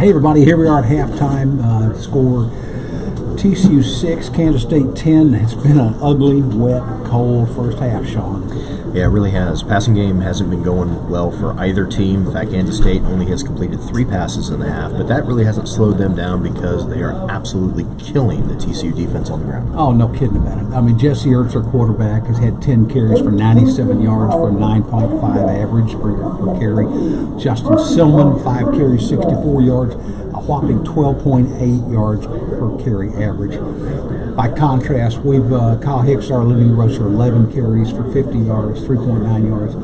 Hey everybody, here we are at halftime. Score TCU 6, Kansas State 10. It's been an ugly, wet, cold first half, Sean. Yeah, it really has. Passing game hasn't been going well for either team. In fact, Kansas State only has completed 3 passes in the half, but that really hasn't slowed them down because they are absolutely killing the TCU defense on the ground. Oh, no kidding about it. I mean, Jesse Ertz, our quarterback, has had 10 carries for 97 yards for a 9.5 average per carry. Justin Silman, 5 carries, 64 yards, a whopping 12.8 yards per carry average. By contrast, Kyle Hicks, our leading rusher, 11 carries for 50 yards, 3.9 yards.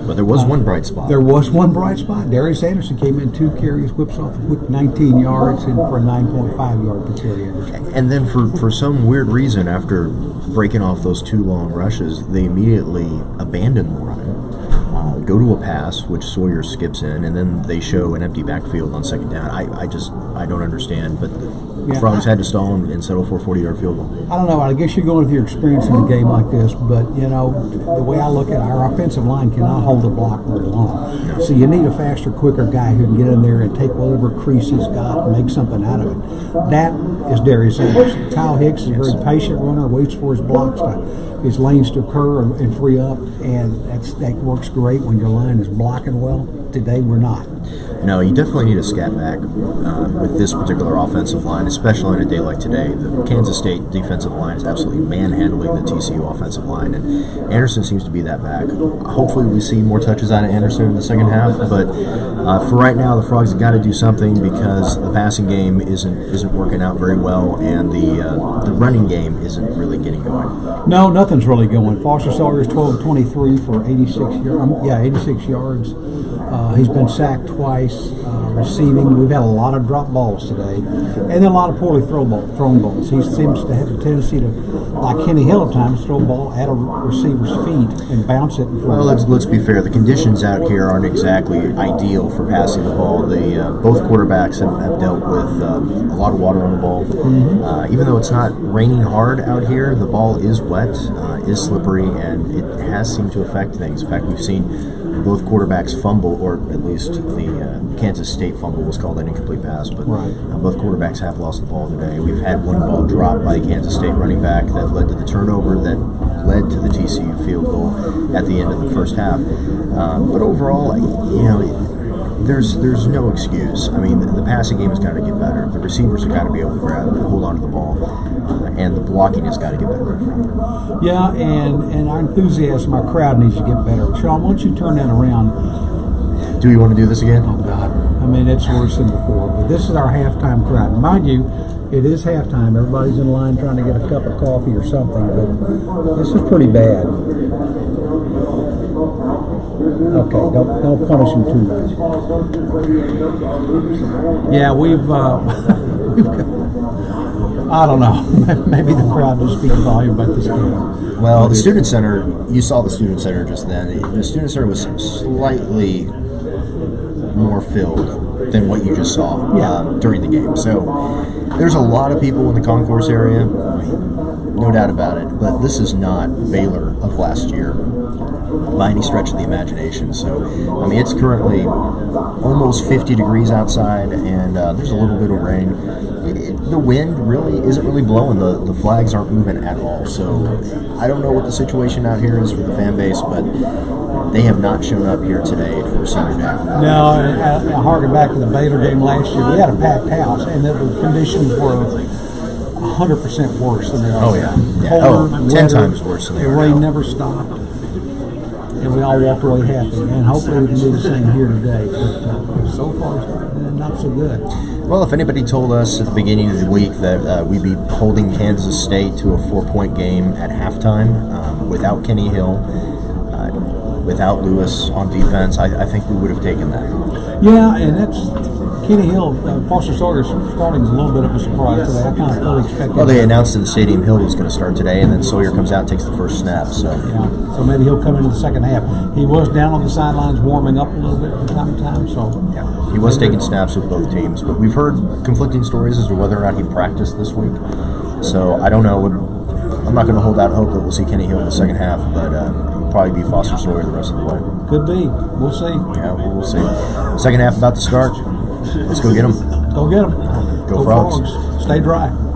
But there was one bright spot. There was one bright spot. Darius Anderson came in 2 carries, whips off a quick 19 yards, and for a 9.5 yard per carry average. And then for some weird reason, after breaking off those 2 long rushes, they immediately abandon the run, go to a pass, which Sawyer skips in, and then they show an empty backfield on second down. I don't understand, but the Frogs had to stall and settle for a 40-yard field goal. I don't know. I guess you're going with your experience in a game like this, but, you know, the way I look at it, our offensive line cannot hold the block very long. No. So you need a faster, quicker guy who can get in there and take whatever crease he's got and make something out of it. That is Darius Anderson. Kyle Hicks is a very patient runner, waits for his blocks his lanes to occur and free up, and that works great when your line is blocking well. Today we're not. No, you definitely need a scat back with this particular offensive line, especially on a day like today. The Kansas State defensive line is absolutely manhandling the TCU offensive line, and Anderson seems to be that back. Hopefully we see more touches out of Anderson in the second half, but for right now the Frogs have got to do something because the passing game isn't working out very well, and the running game isn't really getting going. No, nothing's really going. Foster Sawyer's 12-23 for 86 yards. He's been sacked twice. Receiving, we've had a lot of drop balls today, and then a lot of poorly thrown balls. He seems to have a tendency to, like Kenny Hill at times, throw a ball at a receiver's feet and bounce it. Well, let's be fair. The conditions out here aren't exactly ideal for passing the ball. Both quarterbacks have dealt with a lot of water on the ball. Mm-hmm. Even though it's not raining hard out here, the ball is wet, is slippery, and it has seemed to affect things. In fact, we've seen both quarterbacks fumble, or at least the Kansas State fumble was called an incomplete pass, but both quarterbacks have lost the ball today. We've had one ball dropped by the Kansas State running back that led to the turnover that led to the TCU field goal at the end of the first half. But overall, you know, there's no excuse. I mean, the passing game has got to get better. The receivers have got to be able to grab and hold on to the ball, and the blocking has got to get better in front. Yeah, and our enthusiasm, our crowd needs to get better. Sean, why don't you turn that around? Do you want to do this again? Oh, God. I mean, it's worse than before. But this is our halftime crowd. Mind you, it is halftime. Everybody's in line trying to get a cup of coffee or something, but this is pretty bad. Okay, don't punish them too much. Yeah, we've got, I don't know. Maybe the crowd is speaking volume about this game. Well, the Student Center, you saw the Student Center just then. The Student Center was slightly more filled than what you just saw during the game. So there's a lot of people in the concourse area, no doubt about it. But this is not Baylor of last year by any stretch of the imagination. So, I mean, it's currently almost 50 degrees outside, and there's a little bit of rain. The wind really isn't really blowing. The flags aren't moving at all. So I don't know what the situation out here is for the fan base, but they have not shown up here today for senior day. No, I harken back to the Baylor game last year. We had a packed house, and the conditions were 100% worse than they are. Oh, yeah. Colder, 10 times worse than they are. The rain never stopped, and we all walked away happy. And hopefully we can do the same here today. But so far, not so good. Well, if anybody told us at the beginning of the week that we'd be holding Kansas State to a 4-point game at halftime without Kenny Hill, without Lewis on defense, I think we would have taken that. Yeah, and that's Kenny Hill. Foster Sawyer starting is a little bit of a surprise today. I kind of fully expected. Well, they announced in the stadium Hill was going to start today, and then Sawyer comes out and takes the first snap. So yeah, so maybe he'll come into the second half. He was down on the sidelines warming up a little bit from time to time. So yeah, he was taking snaps with both teams, but we've heard conflicting stories as to whether or not he practiced this week. So I don't know. I'm not going to hold out hope that we'll see Kenny Hill in the second half, but it'll probably be Foster Sawyer the rest of the way. Could be. We'll see. Yeah, we'll see. Second half about to start. Let's go get them. Go get them. Go Frogs. Stay dry.